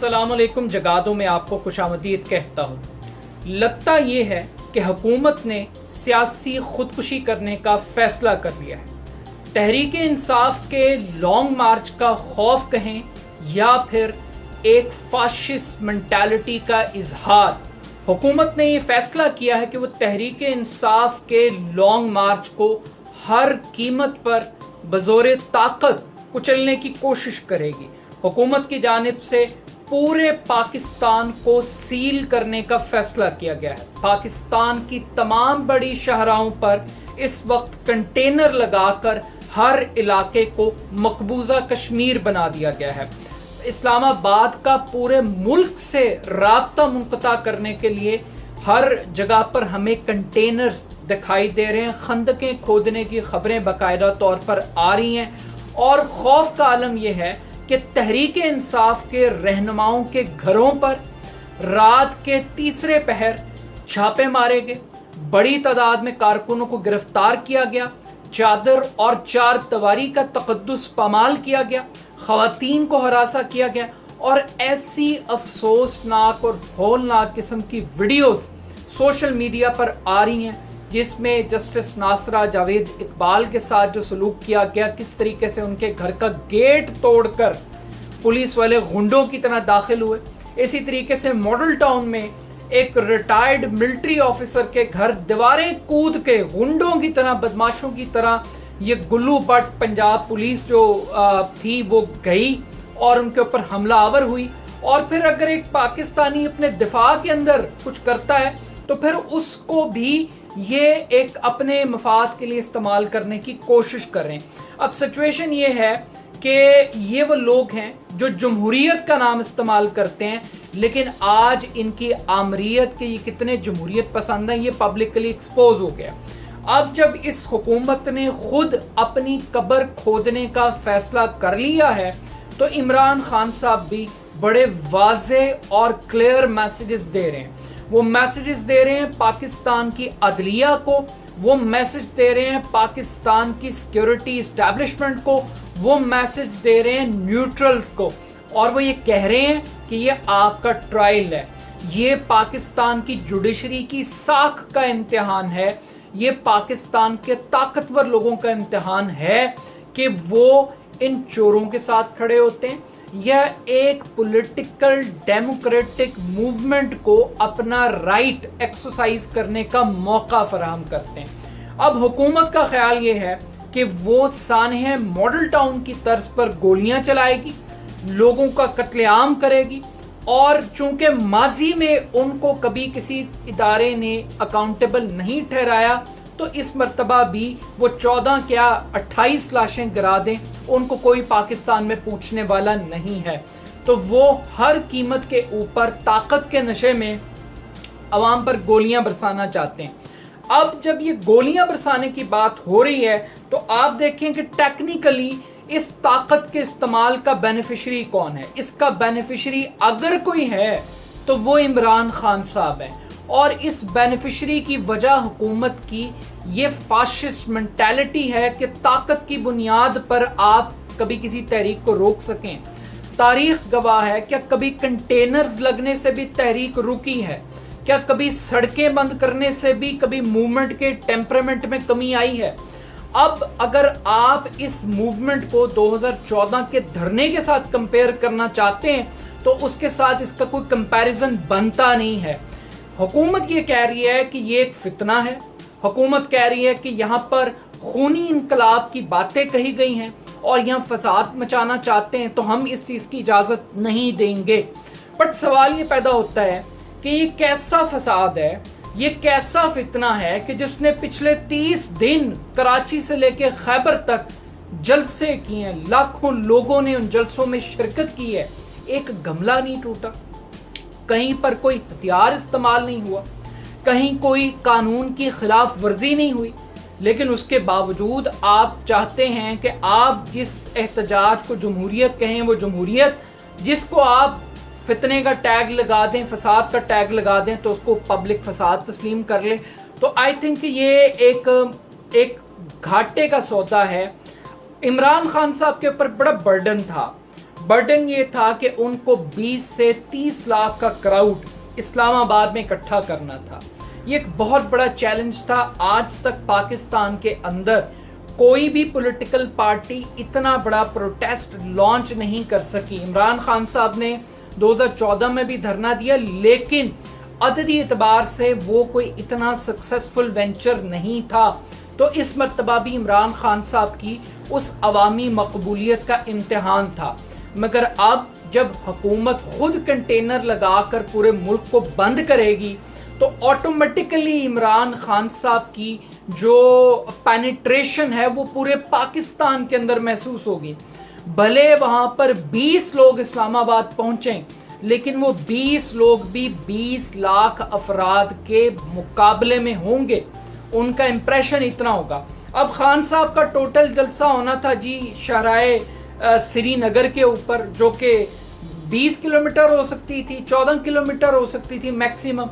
अस्सलाम वालेकुम। जगादों में आपको खुशामदीद कहता हूँ। लगता ये है कि हुकूमत ने सियासी खुदकुशी करने का फैसला कर लिया है। तहरीक इंसाफ के लॉन्ग मार्च का खौफ कहें या फिर एक फाशिस्ट मेंटालिटी का इजहार, हुकूमत ने ये फैसला किया है कि वो तहरीक इंसाफ के लॉन्ग मार्च को हर कीमत पर बज़ोर ताकत कुचलने की कोशिश करेगी। हुकूमत की जानिब से पूरे पाकिस्तान को सील करने का फैसला किया गया है। पाकिस्तान की तमाम बड़ी शहराओं पर इस वक्त कंटेनर लगाकर हर इलाके को मकबूजा कश्मीर बना दिया गया है। इस्लामाबाद का पूरे मुल्क से राब्ता मुनक़ता करने के लिए हर जगह पर हमें कंटेनर्स दिखाई दे रहे हैं। खंदकें खोदने की खबरें बाकायदा तौर पर आ रही हैं और खौफ का आलम यह है कि तहरीक इंसाफ के रहनुमाओं के घरों पर रात के तीसरे पहर छापे मारे गए। बड़ी तादाद में कारकुनों को गिरफ्तार किया गया। चादर और चार दीवारी का तकद्दुस पामाल किया गया। खवातीन को हरासा किया गया और ऐसी अफसोसनाक और हौलनाक किस्म की वीडियोस सोशल मीडिया पर आ रही हैं जिसमें जस्टिस नासरा जावेद इकबाल के साथ जो सलूक किया गया, किस तरीके से उनके घर का गेट तोड़कर पुलिस वाले गुंडों की तरह दाखिल हुए। इसी तरीके से मॉडल टाउन में एक रिटायर्ड मिलिट्री ऑफिसर के घर दीवारें कूद के गुंडों की तरह, बदमाशों की तरह ये गुल्लू भट्ट पंजाब पुलिस जो थी वो गई और उनके ऊपर हमलावर हुई। और फिर अगर एक पाकिस्तानी अपने दिफा के अंदर कुछ करता है तो फिर उसको भी ये एक अपने मफाद के लिए इस्तेमाल करने की कोशिश कर रहे हैं। अब सिचुएशन ये है कि ये वो लोग हैं जो जमहूरियत का नाम इस्तेमाल करते हैं, लेकिन आज इनकी आमरीत के ये कितने जमहूरियत पसंद हैं ये पब्लिकली एक्सपोज हो गया। अब जब इस हुकूमत ने खुद अपनी कब्र खोदने का फैसला कर लिया है तो इमरान खान साहब भी बड़े वाज़े और क्लियर मैसेजेस दे रहे हैं। वो मैसेजेस दे रहे हैं पाकिस्तान की अदलिया को, वो मैसेज दे रहे हैं पाकिस्तान की सिक्योरिटी इस्टेब्लिशमेंट को, वो मैसेज दे रहे हैं न्यूट्रल्स को, और वो ये कह रहे हैं कि ये आपका ट्रायल है, ये पाकिस्तान की जुडिशरी की साख का इम्तिहान है, ये पाकिस्तान के ताकतवर लोगों का इम्तिहान है कि वो इन चोरों के साथ खड़े होते हैं या एक पॉलिटिकल डेमोक्रेटिक मूवमेंट को अपना राइट एक्सरसाइज करने का मौका फराहम करते हैं। अब हुकूमत का ख्याल ये है कि वो सानहे मॉडल टाउन की तर्ज पर गोलियां चलाएगी, लोगों का कत्लेआम करेगी, और चूंकि माजी में उनको कभी किसी इदारे ने अकाउंटेबल नहीं ठहराया तो इस मर्तबा भी वो 14 क्या 28 लाशें गिरा दें, उनको कोई पाकिस्तान में पूछने वाला नहीं है। तो वो हर कीमत के ऊपर ताकत के नशे में अवाम पर गोलियां बरसाना चाहते हैं। अब जब ये गोलियां बरसाने की बात हो रही है तो आप देखें कि टेक्निकली इस ताकत के इस्तेमाल का बेनिफिशरी कौन है। इसका बेनिफिशरी अगर कोई है तो वो इमरान खान साहब है, और इस बेनिफिशरी की वजह हुकूमत की ये फाशिस्ट मेंटालिटी है कि ताकत की बुनियाद पर आप कभी किसी तहरीक को रोक सकें। तारीख गवाह है, क्या कभी कंटेनर्स लगने से भी तहरीक रुकी है? क्या कभी सड़कें बंद करने से भी कभी मूवमेंट के टेम्परामेंट में कमी आई है? अब अगर आप इस मूवमेंट को 2014 के धरने के साथ कंपेयर करना चाहते हैं तो उसके साथ इसका कोई कंपैरिजन बनता नहीं है। हुकूमत ये कह रही है कि ये एक फितना है, हुकूमत कह रही है कि यहाँ पर खूनी इनकलाब की बातें कही गई हैं और यहाँ फसाद मचाना चाहते हैं, तो हम इस चीज़ की इजाज़त नहीं देंगे। बट सवाल ये पैदा होता है कि ये कैसा फसाद है, ये कैसा फितना है कि जिसने पिछले 30 दिन कराची से लेकर खैबर तक जलसे किए हैं, लाखों लोगों ने उन जलसों में शिरकत की है, एक गमला नहीं टूटा, कहीं पर कोई हथियार इस्तेमाल नहीं हुआ, कहीं कोई कानून की खिलाफ वर्जी नहीं हुई, लेकिन उसके बावजूद आप चाहते हैं कि आप जिस एहतजाज को जमहूरियत कहें वो जमहूरियत, जिसको आप फितने का टैग लगा दें, फसाद का टैग लगा दें तो उसको पब्लिक फसाद तस्लीम कर ले। तो आई थिंक ये एक घाटे का सौदा है। इमरान खान साहब के ऊपर बड़ा बर्डन था, बर्डन ये था कि उनको 20 से 30 लाख का क्राउड इस्लामाबाद में इकट्ठा करना था। ये एक बहुत बड़ा चैलेंज था। आज तक पाकिस्तान के अंदर कोई भी पॉलिटिकल पार्टी इतना बड़ा प्रोटेस्ट लॉन्च नहीं कर सकी। इमरान खान साहब ने 2014 में भी धरना दिया, लेकिन अददी एतबार से वो कोई इतना सक्सेसफुल वेंचर नहीं था। तो इस मर्तबा भी इमरान खान साहब की उस अवामी मकबूलियत का इम्तिहान था। मगर अब जब हुकूमत खुद कंटेनर लगाकर पूरे मुल्क को बंद करेगी तो ऑटोमेटिकली इमरान खान साहब की जो पेनिट्रेशन है वो पूरे पाकिस्तान के अंदर महसूस होगी। भले वहां पर 20 लोग इस्लामाबाद पहुंचे, लेकिन वो 20 लोग भी 20 लाख अफराद के मुकाबले में होंगे। उनका इंप्रेशन इतना होगा। अब खान साहब का टोटल जलसा होना था जी शहराए श्रीनगर के ऊपर, जो कि 20 किलोमीटर हो सकती थी, 14 किलोमीटर हो सकती थी मैक्सिमम।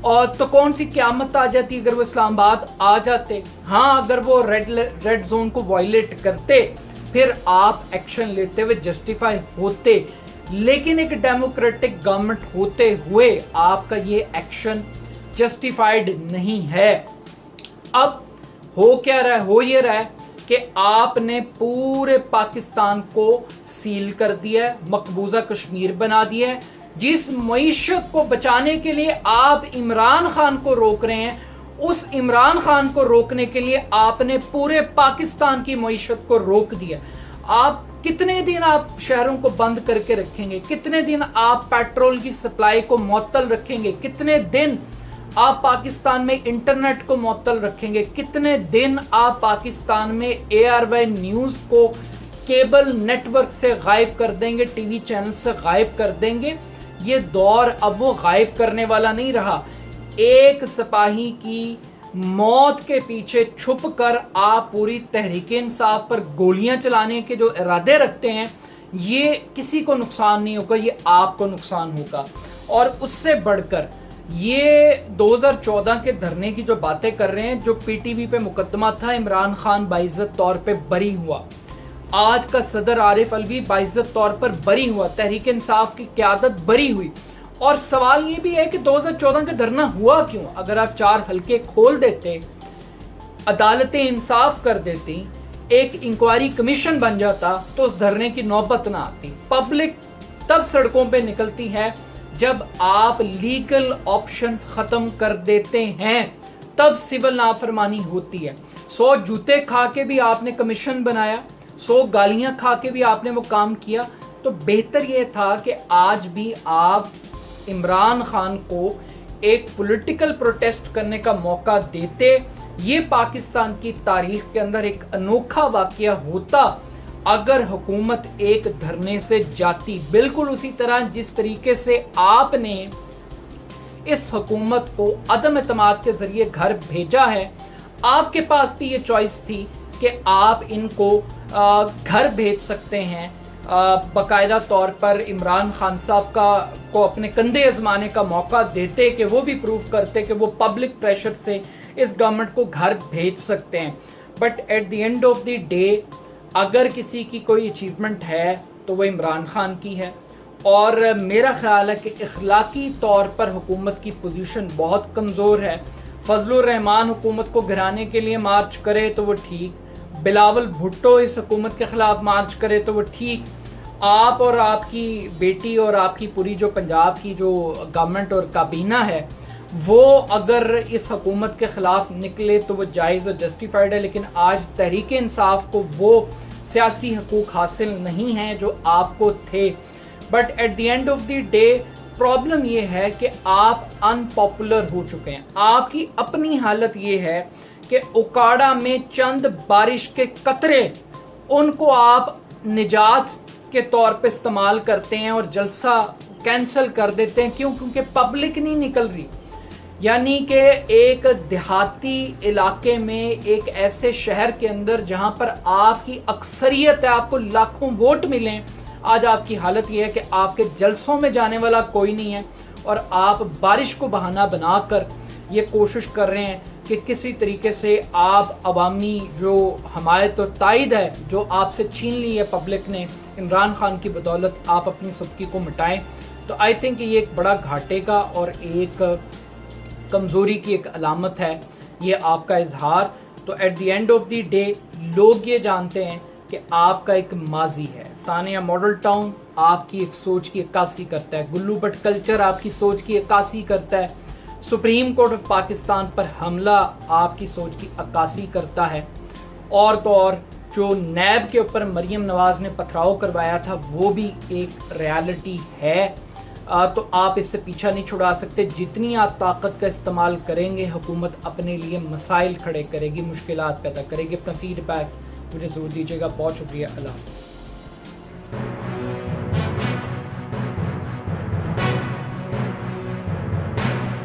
और तो कौन सी क़यामत आ जाती अगर वो इस्लामाबाद आ जाते। हाँ, अगर वो रेड जोन को वायलेट करते फिर आप एक्शन लेते हुए जस्टिफाई होते, लेकिन एक डेमोक्रेटिक गवर्नमेंट होते हुए आपका ये एक्शन जस्टिफाइड नहीं है। अब हो क्या रहा है? हो ये रहा है कि आपने पूरे पाकिस्तान को सील कर दिया है, मकबूजा कश्मीर बना दिया है। जिस मईशत को बचाने के लिए आप इमरान खान को रोक रहे हैं, उस इमरान खान को रोकने के लिए आपने पूरे पाकिस्तान की मईशत को रोक दिया। आप कितने दिन आप शहरों को बंद करके रखेंगे? कितने दिन आप पेट्रोल की सप्लाई को मुअत्तल रखेंगे? कितने दिन आप पाकिस्तान में इंटरनेट को मुअत्तल रखेंगे? कितने दिन आप पाकिस्तान में ARY न्यूज़ को केबल नेटवर्क से गायब कर देंगे, टीवी चैनल से गायब कर देंगे? ये दौर अब वो गायब करने वाला नहीं रहा। एक सिपाही की मौत के पीछे छुप कर आप पूरी तहरीक इंसाफ पर गोलियां चलाने के जो इरादे रखते हैं, ये किसी को नुकसान नहीं होगा, ये आपको नुकसान होगा। और उससे बढ़कर ये 2014 के धरने की जो बातें कर रहे हैं, जो PTV पे मुकदमा था, इमरान खान बाइज्जत तौर पे बरी हुआ। आज का सदर आरिफ अलवी बाइज्जत तौर पर बरी हुआ, तहरीक इंसाफ की क़यादत बरी हुई। और सवाल ये भी है कि 2014 का धरना हुआ क्यों? अगर आप 4 हल्के खोल देते, अदालतें इंसाफ कर देती, एक इंक्वायरी कमीशन बन जाता, तो उस धरने की नौबत ना आती। पब्लिक तब सड़कों पे निकलती है जब आप लीगल ऑप्शंस खत्म कर देते हैं, तब सिविल नाफरमानी होती है। 100 जूते खा के भी आपने कमीशन बनाया, 100 गालियां खा के भी आपने वो काम किया। तो बेहतर ये था कि आज भी आप इमरान खान को एक पॉलिटिकल प्रोटेस्ट करने का मौका देते। ये पाकिस्तान की तारीख के अंदर एक अनोखा वाकया होता अगर हुकूमत एक धरने से जाती, बिल्कुल उसी तरह जिस तरीके से आपने इस हुकूमत को अदम एतमाद के जरिए घर भेजा है। आपके पास भी ये चॉइस थी कि आप इनको घर भेज सकते हैं, बाकायदा तौर पर इमरान खान साहब को अपने कंधे आजमाने का मौका देते कि वो भी प्रूव करते कि वो पब्लिक प्रेशर से इस गवर्नमेंट को घर भेज सकते हैं। But at the end of the day अगर किसी की कोई अचीवमेंट है तो वो इमरान खान की है। और मेरा ख्याल है कि इखलाकी तौर पर हुकूमत की पोजीशन बहुत कमज़ोर है। फजलुर रहमान हुकूमत को गिराने के लिए मार्च करे तो वो ठीक, बिलावल भुट्टो इस हुकूमत के खिलाफ मार्च करे तो वो ठीक, आप और आपकी बेटी और आपकी पूरी जो पंजाब की जो गवर्नमेंट और काबीना है वो अगर इस हुकूमत के ख़िलाफ़ निकले तो वो जायज़ और जस्टिफाइड है। लेकिन आज तहरीक इंसाफ को वो सियासी हकूक़ हासिल नहीं हैं जो आपको थे। But at the end of the day problem ये है कि आप अनपॉपुलर हो चुके हैं। आपकी अपनी हालत ये है कि उकाड़ा में चंद बारिश के कतरे, उनको आप निजात के तौर पे इस्तेमाल करते हैं और जलसा कैंसिल कर देते हैं। क्यों? क्योंकि पब्लिक नहीं निकल रही। यानी कि एक देहाती इलाके में, एक ऐसे शहर के अंदर जहां पर आपकी अक्सरियत है, आपको लाखों वोट मिलें, आज आपकी हालत यह है कि आपके जलसों में जाने वाला कोई नहीं है और आप बारिश को बहाना बनाकर ये कोशिश कर रहे हैं कि किसी तरीके से आप अवामी जो हमायत और तायद है जो आपसे छीन ली है पब्लिक ने, عمران خان کی بدولت آپ اپنی سبکی کو مٹائیں تو آئی تھنک یہ ایک بڑا گھاٹے کا اور ایک کمزوری کی ایک علامت ہے یہ آپ کا اظہار. تو at the end of the day لوگ یہ جانتے ہیں کہ آپ کا ایک ماضی ہے. ثانیہ ماڈل ٹاؤن آپ کی ایک سوچ کی عکاسی کرتا ہے, گلو بٹ کلچر آپ کی سوچ کی عکاسی کرتا ہے, سپریم کورٹ آف پاکستان پر حملہ آپ کی سوچ کی عکاسی کرتا ہے, اور تو اور جو نیب کے اوپر مریم نواز نے پتھراؤ کروایا تھا وہ بھی ایک ریالٹی ہے. تو آپ اس سے پیچھا نہیں چھڑا سکتے. جتنی آپ طاقت کا استعمال کریں گے حکومت اپنے لیے مسائل کھڑے کرے گی, مشکلات پیدا کرے گی. اپنا فیڈ بیک مجھے ضرور دیجیے گا. بہت شکریہ. اللہ حافظ.